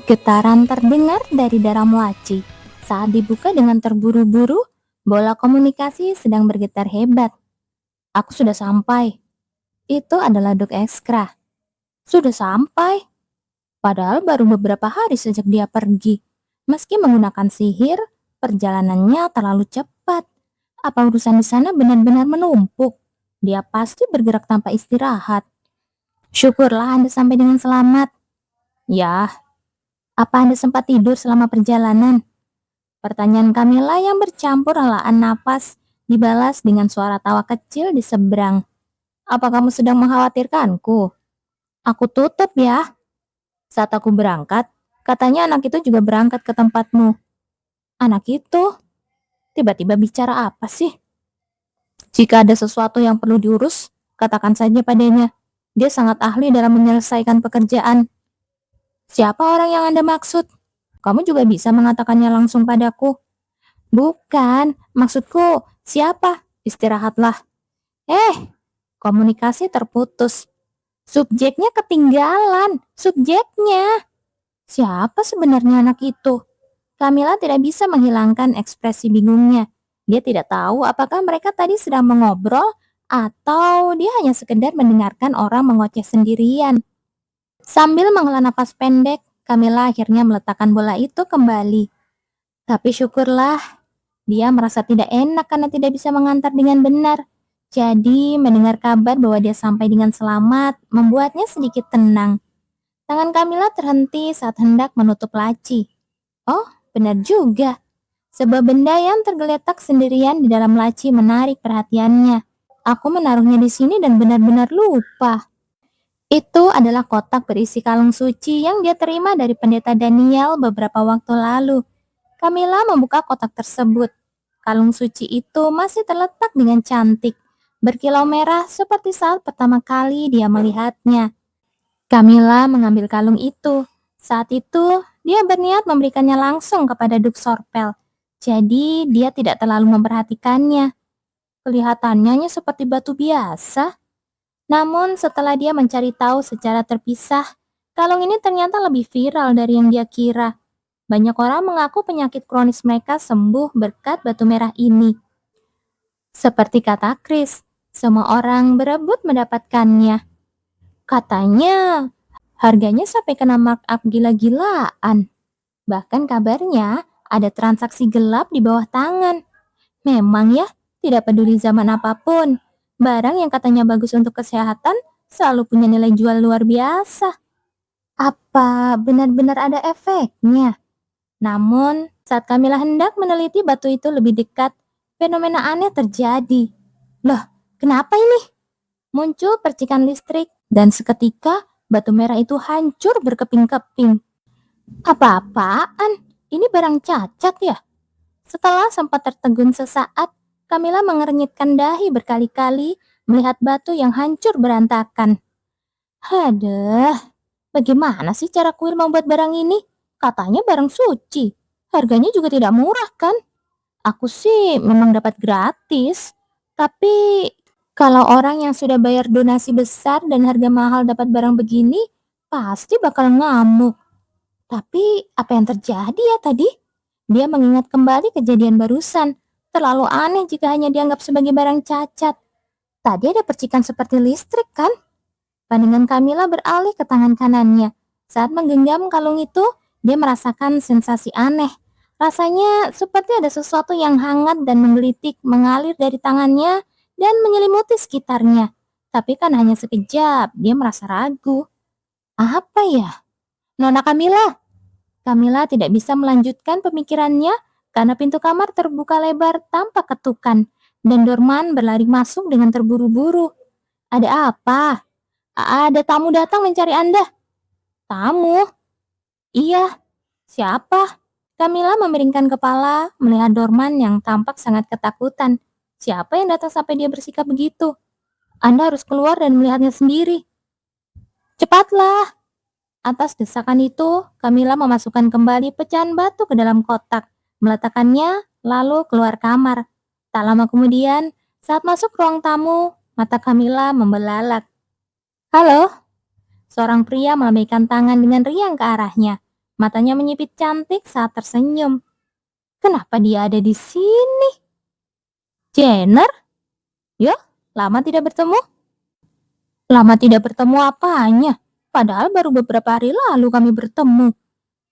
Getaran terdengar dari dalam laci. Saat dibuka dengan terburu-buru, bola komunikasi sedang bergetar hebat. Aku sudah sampai. Itu adalah Duk Ekskra. Sudah sampai. Padahal baru beberapa hari sejak dia pergi. Meski menggunakan sihir, perjalanannya terlalu cepat. Apa urusan di sana benar-benar menumpuk? Dia pasti bergerak tanpa istirahat. Syukurlah Anda sampai dengan selamat. Ya, apa Anda sempat tidur selama perjalanan? Pertanyaan Camilla yang bercampur helaan napas dibalas dengan suara tawa kecil di seberang. Apa kamu sedang mengkhawatirkanku? Aku tutup ya. Saat aku berangkat, katanya anak itu juga berangkat ke tempatmu. Anak itu? Tiba-tiba bicara apa sih? Jika ada sesuatu yang perlu diurus, katakan saja padanya. Dia sangat ahli dalam menyelesaikan pekerjaan. Siapa orang yang Anda maksud? Kamu juga bisa mengatakannya langsung padaku. Bukan, maksudku siapa? Istirahatlah. Komunikasi terputus. Subjeknya ketinggalan. Subjeknya. Siapa sebenarnya anak itu? Camilla tidak bisa menghilangkan ekspresi bingungnya. Dia tidak tahu apakah mereka tadi sedang mengobrol atau dia hanya sekedar mendengarkan orang mengoceh sendirian. Sambil menghela napas pendek, Camilla akhirnya meletakkan bola itu kembali. Tapi syukurlah, dia merasa tidak enak karena tidak bisa mengantar dengan benar. Jadi, mendengar kabar bahwa dia sampai dengan selamat membuatnya sedikit tenang. Tangan Camilla terhenti saat hendak menutup laci. Oh, benar juga. Sebuah benda yang tergeletak sendirian di dalam laci menarik perhatiannya. Aku menaruhnya di sini dan benar-benar lupa. Itu adalah kotak berisi kalung suci yang dia terima dari pendeta Daniel beberapa waktu lalu. Camilla membuka kotak tersebut. Kalung suci itu masih terletak dengan cantik, berkilau merah seperti saat pertama kali dia melihatnya. Camilla mengambil kalung itu. Saat itu, dia berniat memberikannya langsung kepada Duk Sorpel. Jadi, dia tidak terlalu memperhatikannya. Kelihatannya hanya seperti batu biasa. Namun, setelah dia mencari tahu secara terpisah, kalung ini ternyata lebih viral dari yang dia kira. Banyak orang mengaku penyakit kronis mereka sembuh berkat batu merah ini. Seperti kata Chris, semua orang berebut mendapatkannya. Katanya, harganya sampai kena markup gila-gilaan. Bahkan kabarnya ada transaksi gelap di bawah tangan. Memang ya, tidak peduli zaman apapun. Barang yang katanya bagus untuk kesehatan selalu punya nilai jual luar biasa. Apa benar-benar ada efeknya? Namun, saat Camilla hendak meneliti batu itu lebih dekat, fenomena aneh terjadi. Loh, kenapa ini? Muncul percikan listrik dan seketika batu merah itu hancur berkeping-keping. Apa-apaan? Ini barang cacat ya? Setelah sempat tertegun sesaat, Camilla mengernyitkan dahi berkali-kali melihat batu yang hancur berantakan. Haduh, bagaimana sih cara kuil membuat barang ini? Katanya barang suci. Harganya juga tidak murah kan? Aku sih memang dapat gratis. Tapi kalau orang yang sudah bayar donasi besar dan harga mahal dapat barang begini, pasti bakal ngamuk. Tapi apa yang terjadi ya tadi? Dia mengingat kembali kejadian barusan. Terlalu aneh jika hanya dianggap sebagai barang cacat. Tadi ada percikan seperti listrik kan? Pandangan Camilla beralih ke tangan kanannya. Saat menggenggam kalung itu, dia merasakan sensasi aneh. Rasanya seperti ada sesuatu yang hangat dan menggelitik mengalir dari tangannya dan menyelimuti sekitarnya. Tapi kan hanya sekejap, dia merasa ragu. Apa ya? Nona Camilla! Camilla tidak bisa melanjutkan pemikirannya karena pintu kamar terbuka lebar tanpa ketukan dan Dorman berlari masuk dengan terburu-buru. Ada apa? Ada tamu datang mencari Anda. Tamu? Iya. Siapa? Camilla memiringkan kepala melihat Dorman yang tampak sangat ketakutan. Siapa yang datang sampai dia bersikap begitu? Anda harus keluar dan melihatnya sendiri. Cepatlah! Atas desakan itu, Camilla memasukkan kembali pecahan batu ke dalam kotak, meletakkannya, lalu keluar kamar. Tak lama kemudian, saat masuk ruang tamu, mata Camilla membelalak. Halo, Seorang pria melambaikan tangan dengan riang ke arahnya. Matanya menyipit cantik saat tersenyum. Kenapa dia ada di sini? Jenner? Ya, lama tidak bertemu. Lama tidak bertemu apanya? Padahal baru beberapa hari lalu kami bertemu.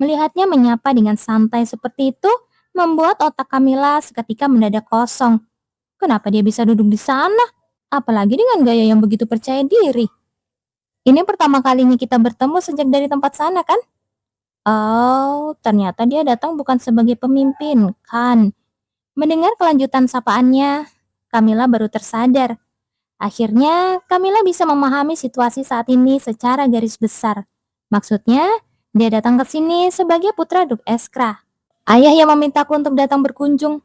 Melihatnya menyapa dengan santai seperti itu, membuat otak Camilla seketika mendadak kosong. Kenapa dia bisa duduk di sana? Apalagi dengan gaya yang begitu percaya diri. Ini pertama kalinya kita bertemu sejak dari tempat sana, kan? Oh, ternyata dia datang bukan sebagai pemimpin, kan? Mendengar kelanjutan sapaannya, Camilla baru tersadar. Akhirnya, Camilla bisa memahami situasi saat ini secara garis besar. Maksudnya, dia datang ke sini sebagai putra Duk Eskra. Ayah yang memintaku untuk datang berkunjung.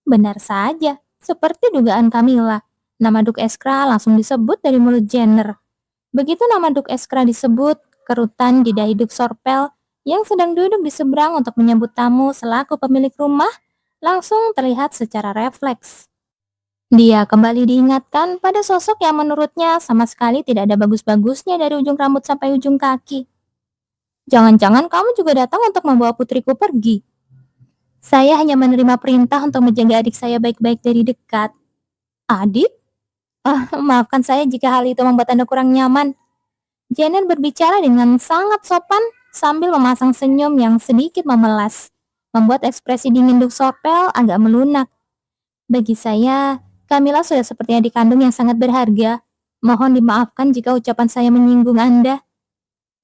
Benar saja, seperti dugaan Camilla. Nama Duk Eskra langsung disebut dari mulut Jenner. Begitu nama Duk Eskra disebut, kerutan di dahi Duk Sorpel yang sedang duduk di seberang untuk menyambut tamu selaku pemilik rumah langsung terlihat secara refleks. Dia kembali diingatkan pada sosok yang menurutnya sama sekali tidak ada bagus-bagusnya dari ujung rambut sampai ujung kaki. Jangan-jangan kamu juga datang untuk membawa putriku pergi. Saya hanya menerima perintah untuk menjaga adik saya baik-baik dari dekat. Adik? Maafkan saya jika hal itu membuat Anda kurang nyaman. Janet berbicara dengan sangat sopan sambil memasang senyum yang sedikit memelas, membuat ekspresi dingin Duk Sorpel agak melunak. Bagi saya, Camilla sudah seperti adik kandung yang sangat berharga. Mohon dimaafkan jika ucapan saya menyinggung Anda.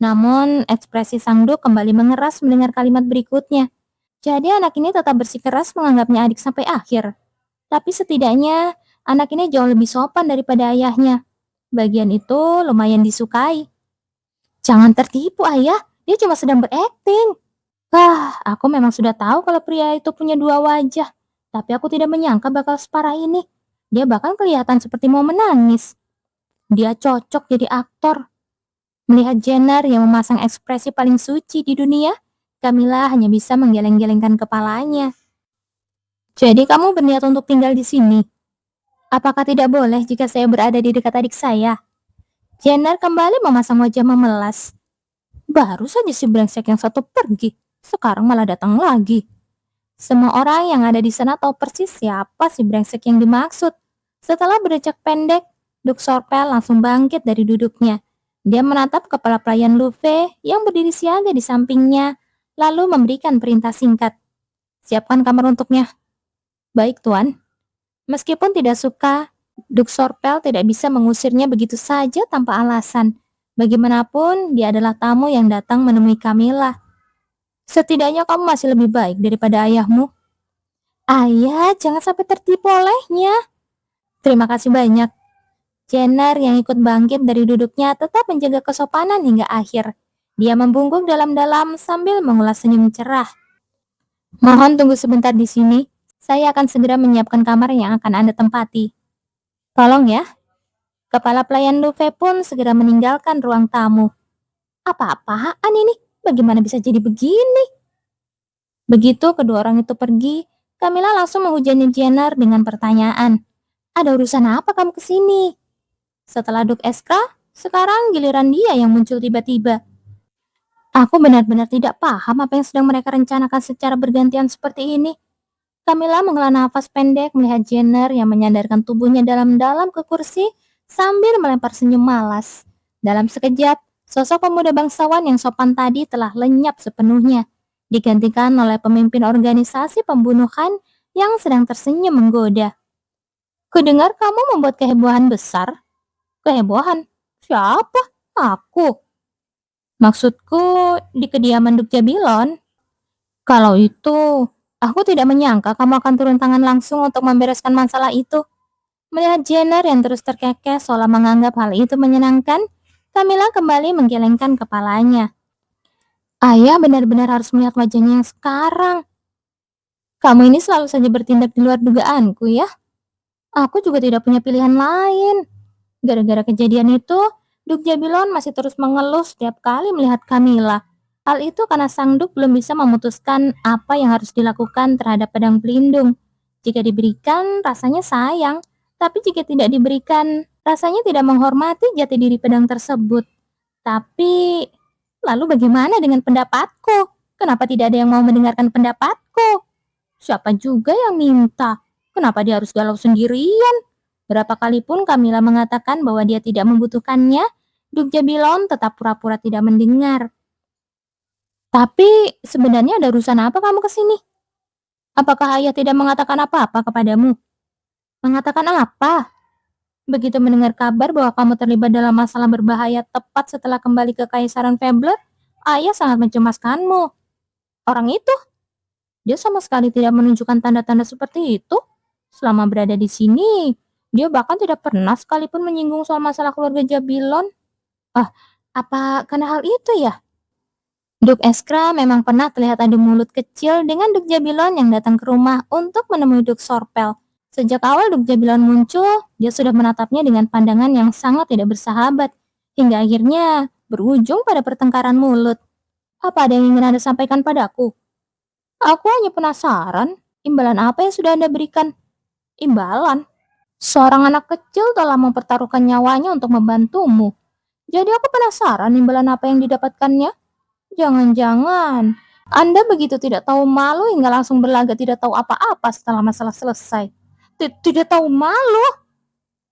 Namun, ekspresi Sang Duk kembali mengeras mendengar kalimat berikutnya. Jadi anak ini tetap bersikeras menganggapnya adik sampai akhir. Tapi setidaknya, anak ini jauh lebih sopan daripada ayahnya. Bagian itu lumayan disukai. Jangan tertipu, ayah. Dia cuma sedang berakting. Aku memang sudah tahu kalau pria itu punya dua wajah. Tapi aku tidak menyangka bakal separah ini. Dia bahkan kelihatan seperti mau menangis. Dia cocok jadi aktor. Melihat Jenner yang memasang ekspresi paling suci di dunia, Camilla hanya bisa menggeleng-gelengkan kepalanya. Jadi kamu berniat untuk tinggal di sini? Apakah tidak boleh jika saya berada di dekat adik saya? Jenner kembali memasang wajah memelas. Baru saja si brengsek yang satu pergi, sekarang malah datang lagi. Semua orang yang ada di sana tahu persis siapa si brengsek yang dimaksud. Setelah berdecak pendek, Duk Sorpel langsung bangkit dari duduknya. Dia menatap kepala pelayan Luffy yang berdiri siaga di sampingnya, lalu memberikan perintah singkat. Siapkan kamar untuknya. Baik, Tuan. Meskipun tidak suka, Duk Sorpel tidak bisa mengusirnya begitu saja tanpa alasan. Bagaimanapun, dia adalah tamu yang datang menemui Camilla. Setidaknya kamu masih lebih baik daripada ayahmu. Ayah, jangan sampai tertipu olehnya. Terima kasih banyak. Jenner yang ikut bangkit dari duduknya tetap menjaga kesopanan hingga akhir. Dia membungkuk dalam-dalam sambil mengulas senyum cerah. Mohon tunggu sebentar di sini. Saya akan segera menyiapkan kamar yang akan Anda tempati. Tolong ya. Kepala pelayan Luffy pun segera meninggalkan ruang tamu. Apa-apaan ini? Bagaimana bisa jadi begini? Begitu kedua orang itu pergi, Camilla langsung menghujani Jenner dengan pertanyaan. Ada urusan apa kamu kesini? Setelah Duk Eskra, sekarang giliran dia yang muncul tiba-tiba. Aku benar-benar tidak paham apa yang sedang mereka rencanakan secara bergantian seperti ini. Camilla menghela nafas pendek melihat Jenner yang menyandarkan tubuhnya dalam-dalam ke kursi sambil melempar senyum malas. Dalam sekejap, sosok pemuda bangsawan yang sopan tadi telah lenyap sepenuhnya, digantikan oleh pemimpin organisasi pembunuhan yang sedang tersenyum menggoda. Kudengar kamu membuat kehebohan besar. Kehebohan? Siapa? Aku. Maksudku di kediaman Duk Jabilon. Kalau itu, aku tidak menyangka kamu akan turun tangan langsung untuk membereskan masalah itu. Melihat Jenner yang terus terkekeh seolah menganggap hal itu menyenangkan, Camilla kembali menggelengkan kepalanya. Ayah benar-benar harus melihat wajahnya yang sekarang. Kamu ini selalu saja bertindak di luar dugaanku ya. Aku juga tidak punya pilihan lain. Gara-gara kejadian itu, Duk Jabilon masih terus mengeluh setiap kali melihat Camilla. Hal itu karena Sang Duk belum bisa memutuskan apa yang harus dilakukan terhadap pedang pelindung. Jika diberikan, rasanya sayang. Tapi jika tidak diberikan, rasanya tidak menghormati jati diri pedang tersebut. Tapi, lalu bagaimana dengan pendapatku? Kenapa tidak ada yang mau mendengarkan pendapatku? Siapa juga yang minta? Kenapa dia harus galau sendirian? Berapa kali pun Kamila mengatakan bahwa dia tidak membutuhkannya, Dukjabilon tetap pura-pura tidak mendengar. Tapi, sebenarnya ada urusan apa kamu ke sini? Apakah ayah tidak mengatakan apa-apa kepadamu? Mengatakan apa? Begitu mendengar kabar bahwa kamu terlibat dalam masalah berbahaya tepat setelah kembali ke Kaisaran Febler, ayah sangat mencemaskanmu. Orang itu, dia sama sekali tidak menunjukkan tanda-tanda seperti itu. Selama berada di sini, dia bahkan tidak pernah sekalipun menyinggung soal masalah keluarga Jabilon. Ah, apa karena hal itu ya? Duk Eskra memang pernah terlihat adu mulut kecil dengan Duk Jabilon yang datang ke rumah untuk menemui Duk Sorpel. Sejak awal Duk Jabilon muncul, dia sudah menatapnya dengan pandangan yang sangat tidak bersahabat, hingga akhirnya berujung pada pertengkaran mulut. Apa ada yang ingin Anda sampaikan padaku? Aku hanya penasaran, imbalan apa yang sudah Anda berikan? Imbalan? Seorang anak kecil telah mempertaruhkan nyawanya untuk membantumu. Jadi aku penasaran imbalan apa yang didapatkannya? Jangan-jangan Anda begitu tidak tahu malu hingga langsung berlagak tidak tahu apa-apa setelah masalah selesai. Tidak tahu malu.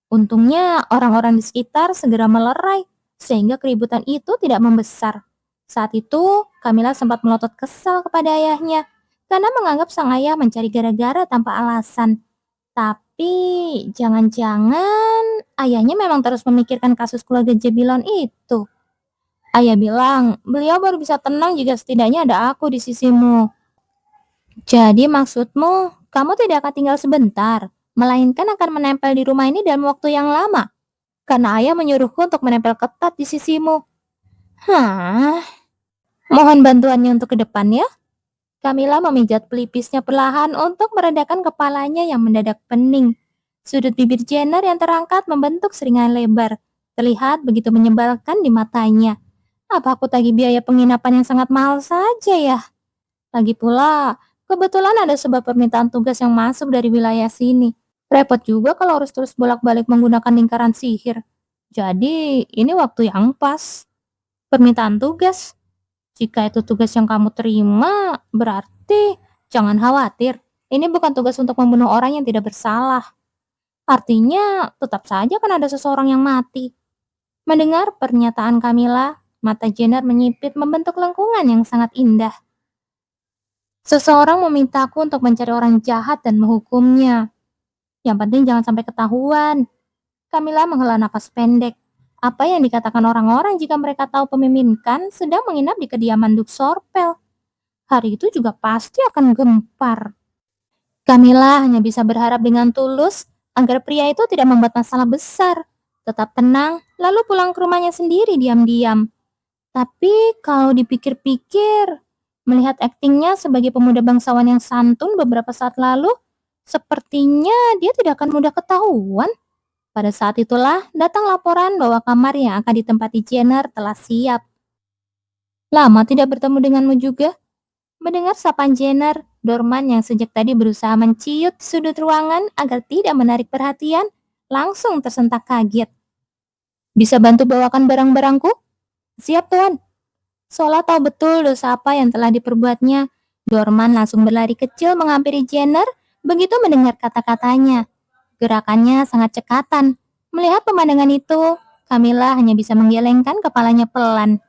Untungnya orang-orang di sekitar segera melerai sehingga keributan itu tidak membesar. Saat itu, Kamila sempat melotot kesal kepada ayahnya karena menganggap sang ayah mencari gara-gara tanpa alasan. Tapi, jangan-jangan ayahnya memang terus memikirkan kasus keluarga Jebilon itu. Ayah bilang, beliau baru bisa tenang jika setidaknya ada aku di sisimu. Jadi maksudmu, kamu tidak akan tinggal sebentar, melainkan akan menempel di rumah ini dalam waktu yang lama. Karena ayah menyuruhku untuk menempel ketat di sisimu. Hah? Mohon bantuannya untuk ke depan ya. Kamila memijat pelipisnya perlahan untuk meredakan kepalanya yang mendadak pening. Sudut bibir Jenner yang terangkat membentuk seringan lebar. Terlihat begitu menyebalkan di matanya. Apa aku tagih biaya penginapan yang sangat mahal saja ya? Lagi pula, kebetulan ada sebuah permintaan tugas yang masuk dari wilayah sini. Repot juga kalau harus terus bolak-balik menggunakan lingkaran sihir. Jadi, ini waktu yang pas. Permintaan tugas. Jika itu tugas yang kamu terima, berarti jangan khawatir. Ini bukan tugas untuk membunuh orang yang tidak bersalah. Artinya, tetap saja kan ada seseorang yang mati. Mendengar pernyataan Kamila, mata Jenner menyipit membentuk lengkungan yang sangat indah. Seseorang memintaku untuk mencari orang jahat dan menghukumnya. Yang penting jangan sampai ketahuan. Kamila menghela nafas pendek. Apa yang dikatakan orang-orang jika mereka tahu pemimpin Khan sedang menginap di kediaman Duk Sorpel? Hari itu juga pasti akan gempar. Kamila hanya bisa berharap dengan tulus agar pria itu tidak membuat masalah besar. Tetap tenang, lalu pulang ke rumahnya sendiri diam-diam. Tapi kalau dipikir-pikir, melihat aktingnya sebagai pemuda bangsawan yang santun beberapa saat lalu, sepertinya dia tidak akan mudah ketahuan. Pada saat itulah datang laporan bahwa kamar yang akan ditempati Jenner telah siap. Lama tidak bertemu denganmu juga. Mendengar sapaan Jenner, Dorman yang sejak tadi berusaha menciut sudut ruangan agar tidak menarik perhatian, langsung tersentak kaget. Bisa bantu bawakan barang-barangku? Siap, Tuan. Seolah tahu betul dosa apa yang telah diperbuatnya, Dorman langsung berlari kecil menghampiri Jenner begitu mendengar kata-katanya. Gerakannya sangat cekatan. Melihat pemandangan itu, Kamila hanya bisa menggelengkan kepalanya pelan.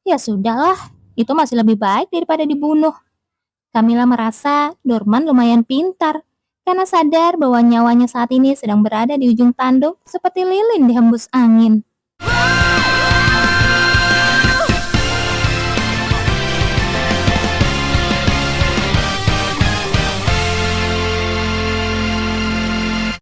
Ya sudahlah, itu masih lebih baik daripada dibunuh. Kamila merasa Dorman lumayan pintar, karena sadar bahwa nyawanya saat ini sedang berada di ujung tanduk seperti lilin dihembus angin.